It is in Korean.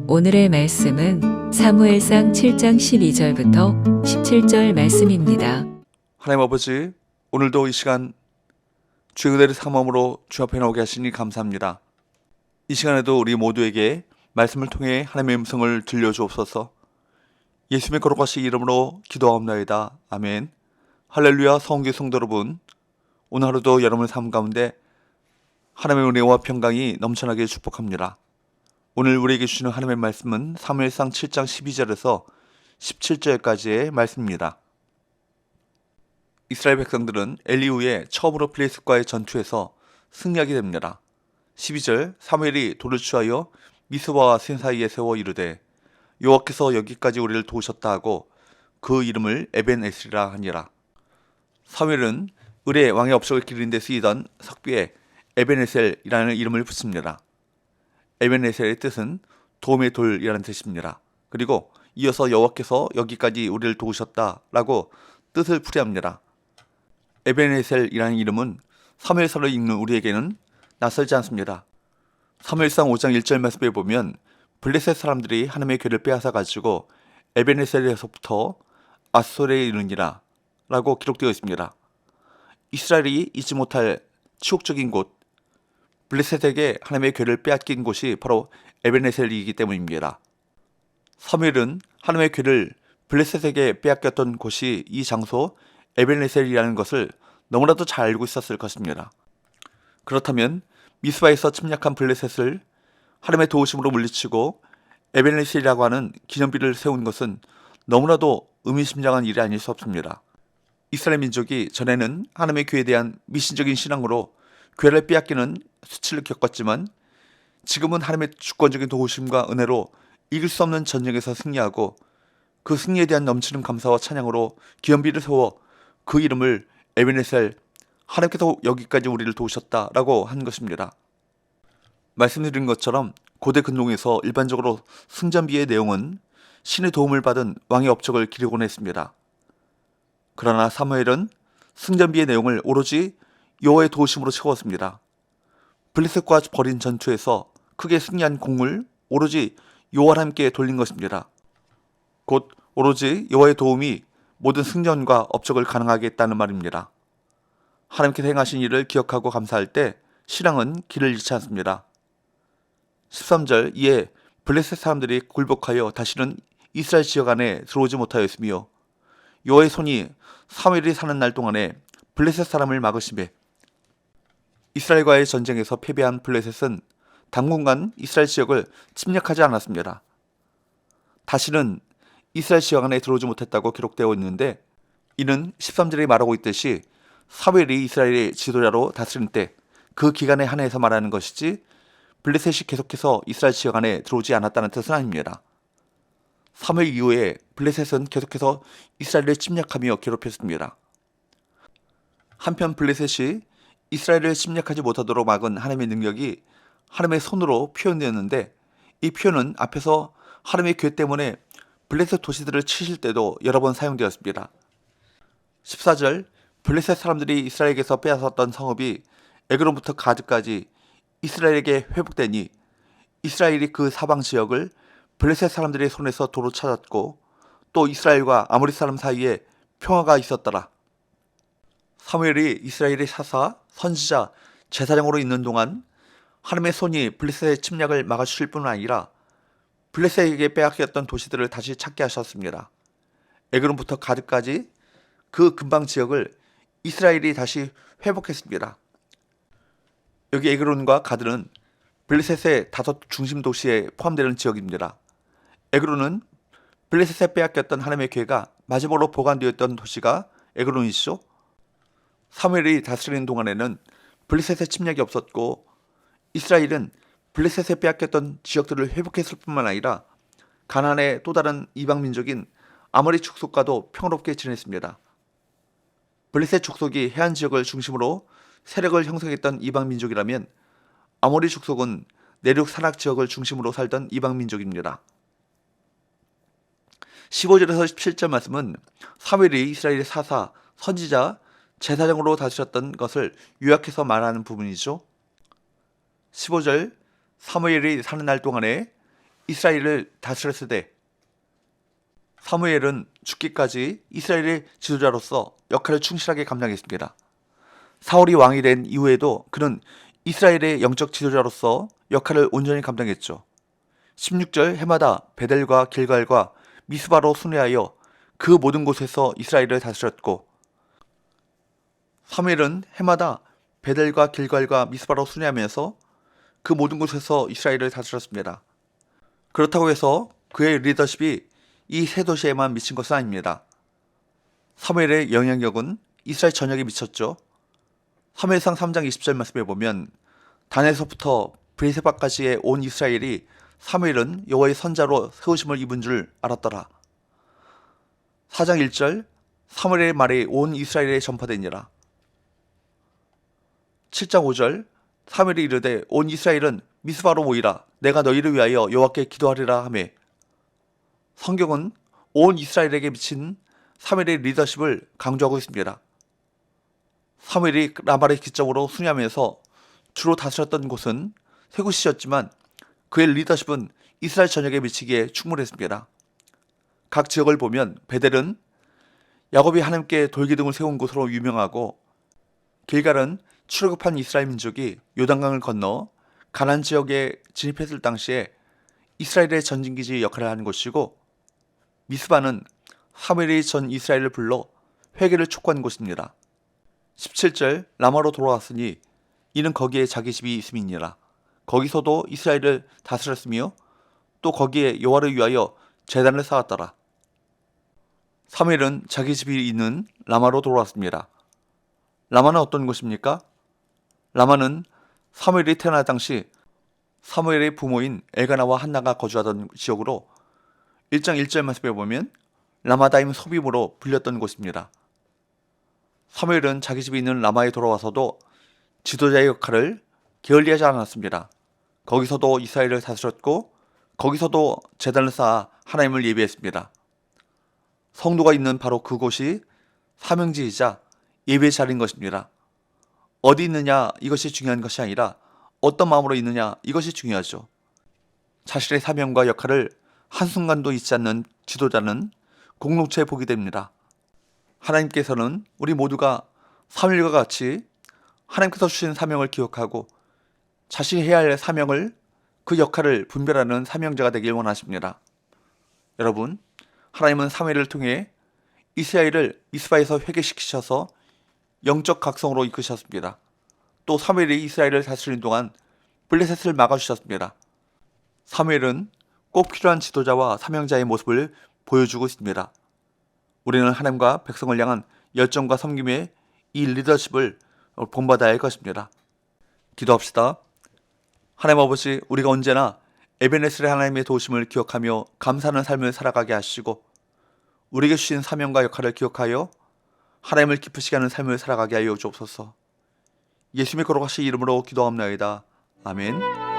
오늘의 말씀은 사무엘상 7장 12절부터 17절 말씀입니다. 하나님 아버지, 오늘도 이 시간 주의 은혜를 삼음으로 주 앞에 나오게 하시니 감사합니다. 이 시간에도 우리 모두에게 말씀을 통해 하나님의 음성을 들려주옵소서. 예수님의 거룩하신 이름으로 기도하옵나이다. 아멘. 할렐루야. 성교 성도 여러분, 오늘 하루도 여러분의 삶 가운데 하나님의 은혜와 평강이 넘쳐나게 축복합니다. 오늘 우리에게 주시는 하나님의 말씀은 사무엘상 7장 12절에서 17절까지의 말씀입니다. 이스라엘 백성들은 엘리후에 처음으로 블레셋과의 전투에서 승리하게 됩니다. 12절, 사무엘이 돌을 취하여 미스바와 센 사이에 세워 이르되 여호와께서 여기까지 우리를 도우셨다 하고 그 이름을 에벤에셀이라 하니라. 사무엘은 을의 왕의 업적을 기리는 데 쓰이던 석비에 에벤에셀이라는 이름을 붙입니다. 에벤에셀의 뜻은 도움의 돌이라는 뜻입니다. 그리고 이어서 여호와께서 여기까지 우리를 도우셨다라고 뜻을 풀이합니다. 에벤에셀이라는 이름은 사무엘서를 읽는 우리에게는 낯설지 않습니다. 사무엘상 5장 1절 말씀에 보면 블레셋 사람들이 하나님의 궤를 빼앗아 가지고 에벤에셀에서부터 앗솔에 이르니라 라고 기록되어 있습니다. 이스라엘이 잊지 못할 치욕적인 곳, 블레셋에게 하나님의 궤를 빼앗긴 곳이 바로 에벤에셀이기 때문입니다. 사무엘은 하나님의 궤를 블레셋에게 빼앗겼던 곳이 이 장소 에벤에셀이라는 것을 너무나도 잘 알고 있었을 것입니다. 그렇다면 미스바에서 침략한 블레셋을 하나님의 도우심으로 물리치고 에벤에셀이라고 하는 기념비를 세운 것은 너무나도 의미심장한 일이 아닐 수 없습니다. 이스라엘 민족이 전에는 하나님의 궤에 대한 미신적인 신앙으로 궤를 빼앗기는 수치를 겪었지만 지금은 하나님의 주권적인 도우심과 은혜로 이길 수 없는 전쟁에서 승리하고 그 승리에 대한 넘치는 감사와 찬양으로 기념비를 세워 그 이름을 에벤에셀, 하나님께서 여기까지 우리를 도우셨다라고 한 것입니다. 말씀드린 것처럼 고대 근동에서 일반적으로 승전비의 내용은 신의 도움을 받은 왕의 업적을 기리곤 했습니다. 그러나 사무엘은 승전비의 내용을 오로지 여호와의 도우심으로 채웠습니다. 블레셋과 벌인 전투에서 크게 승리한 공을 오로지 여호와와 함께 돌린 것입니다. 곧 오로지 여호와의 도움이 모든 승전과 업적을 가능하게 했다는 말입니다. 하나님께서 행하신 일을 기억하고 감사할 때 신앙은 길을 잃지 않습니다. 13절, 이에 블레셋 사람들이 굴복하여 다시는 이스라엘 지역 안에 들어오지 못하였으며 여호와의 손이 사무엘이 사는 날 동안에 블레셋 사람을 막으시매 이스라엘과의 전쟁에서 패배한 블레셋은 당분간 이스라엘 지역을 침략하지 않았습니다. 다시는 이스라엘 지역 안에 들어오지 못했다고 기록되어 있는데 이는 13절에 말하고 있듯이 사무엘이 이스라엘의 지도자로 다스릴 때 그 기간에 한해서 말하는 것이지 블레셋이 계속해서 이스라엘 지역 안에 들어오지 않았다는 뜻은 아닙니다. 사무엘 이후에 블레셋은 계속해서 이스라엘을 침략하며 괴롭혔습니다. 한편 블레셋이 이스라엘을 침략하지 못하도록 막은 하나님의 능력이 하나님의 손으로 표현되었는데 이 표현은 앞에서 하나님의 궤 때문에 블레셋 도시들을 치실 때도 여러 번 사용되었습니다. 14절, 블레셋 사람들이 이스라엘에게서 빼앗았던 성읍이 에그론부터 가드까지 이스라엘에게 회복되니 이스라엘이 그 사방 지역을 블레셋 사람들의 손에서 도로 찾았고 또 이스라엘과 아모리 사람 사이에 평화가 있었더라. 사무엘이 이스라엘의 사사, 선지자, 제사장으로 있는 동안 하나님의 손이 블레셋의 침략을 막아주실 뿐 아니라 블레셋에게 빼앗겼던 도시들을 다시 찾게 하셨습니다. 에그론부터 가드까지 그 근방 지역을 이스라엘이 다시 회복했습니다. 여기 에그론과 가드는 블레셋의 5 중심 도시에 포함되는 지역입니다. 에그론은 블레셋에 빼앗겼던 하나님의 궤가 마지막으로 보관되었던 도시가 에그론이죠. 사무엘이 다스리는 동안에는 블레셋의 침략이 없었고 이스라엘은 블레셋에 빼앗겼던 지역들을 회복했을 뿐만 아니라 가나안의 또 다른 이방 민족인 아모리 족속과도 평화롭게 지냈습니다. 블레셋 족속이 해안 지역을 중심으로 세력을 형성했던 이방 민족이라면 아모리 족속은 내륙 산악 지역을 중심으로 살던 이방 민족입니다. 15절에서 17절 말씀은 사무엘이 이스라엘의 사사, 선지자, 제사장으로 다스렸던 것을 요약해서 말하는 부분이죠. 15절 사무엘이 사는 날 동안에 이스라엘을 다스렸으되 사무엘은 죽기까지 이스라엘의 지도자로서 역할을 충실하게 감당했습니다. 사울이 왕이 된 이후에도 그는 이스라엘의 영적 지도자로서 역할을 온전히 감당했죠. 16절 해마다 베델과 길갈과 미스바로 순회하여 그 모든 곳에서 이스라엘을 다스렸고 사무엘은 해마다 베델과 길갈과 미스바로 순회하면서 그 모든 곳에서 이스라엘을 다스렸습니다. 그렇다고 해서 그의 리더십이 이 세 도시에만 미친 것은 아닙니다. 사무엘의 영향력은 이스라엘 전역에 미쳤죠. 사무엘상 3장 20절 말씀에 보면 단에서부터 브레세바까지의 온 이스라엘이 사무엘은 여호와의 선자로 세우심을 입은 줄 알았더라. 4장 1절 사무엘의 말이 온 이스라엘에 전파되니라. 7장 5절 사무엘이 이르되 온 이스라엘은 미스바로 모이라 내가 너희를 위하여 여호와께 기도하리라 하매 성경은 온 이스라엘에게 미친 사무엘의 리더십을 강조하고 있습니다. 사무엘이 라마를 기점으로 순회하면서 주로 다스렸던 곳은 세 곳이었지만 그의 리더십은 이스라엘 전역에 미치기에 충분했습니다. 각 지역을 보면 베델은 야곱이 하나님께 돌기둥을 세운 곳으로 유명하고 길갈은 출애굽한 이스라엘 민족이 요단강을 건너 가나안 지역에 진입했을 당시에 이스라엘의 전진기지 역할을 하는 곳이고 미스바는 사무엘이 전 이스라엘을 불러 회개를 촉구한 곳입니다. 17절 라마로 돌아왔으니 이는 거기에 자기 집이 있음이니라. 거기서도 이스라엘을 다스렸으며 또 거기에 여호와를 위하여 제단을 쌓았더라. 사무엘은 자기 집이 있는 라마로 돌아왔습니다. 라마는 어떤 곳입니까? 라마는 사무엘이 태어날 당시 사무엘의 부모인 엘가나와 한나가 거주하던 지역으로 1장 1절 말씀에 보면 라마다임 소빔으로 불렸던 곳입니다. 사무엘은 자기 집이 있는 라마에 돌아와서도 지도자의 역할을 게을리하지 않았습니다. 거기서도 이스라엘을 다스렸고 거기서도 제단을 쌓아 하나님을 예배했습니다. 성도가 있는 바로 그곳이 사명지이자 예배의 자리인 것입니다. 어디 있느냐 이것이 중요한 것이 아니라 어떤 마음으로 있느냐 이것이 중요하죠. 자신의 사명과 역할을 한순간도 잊지 않는 지도자는 공동체에 복이 됩니다. 하나님께서는 우리 모두가 사무엘과 같이 하나님께서 주신 사명을 기억하고 자신이 해야 할 사명을 그 역할을 분별하는 사명자가 되길 원하십니다. 여러분, 하나님은 사무엘을 통해 이스라엘을 미스바에서 회개시키셔서 영적 각성으로 이끄셨습니다. 또 사무엘이 이스라엘을 다스리는 동안 블레셋을 막아주셨습니다. 사무엘은 꼭 필요한 지도자와 사명자의 모습을 보여주고 있습니다. 우리는 하나님과 백성을 향한 열정과 섬김의 이 리더십을 본받아야 할 것입니다. 기도합시다. 하나님 아버지, 우리가 언제나 에베네셀의 하나님의 도우심을 기억하며 감사하는 삶을 살아가게 하시고 우리에게 주신 사명과 역할을 기억하여 하나님을 기쁘시게 하는 삶을 살아가게 하여 주옵소서. 예수님의 거룩하신 이름으로 기도합나이다. 아멘.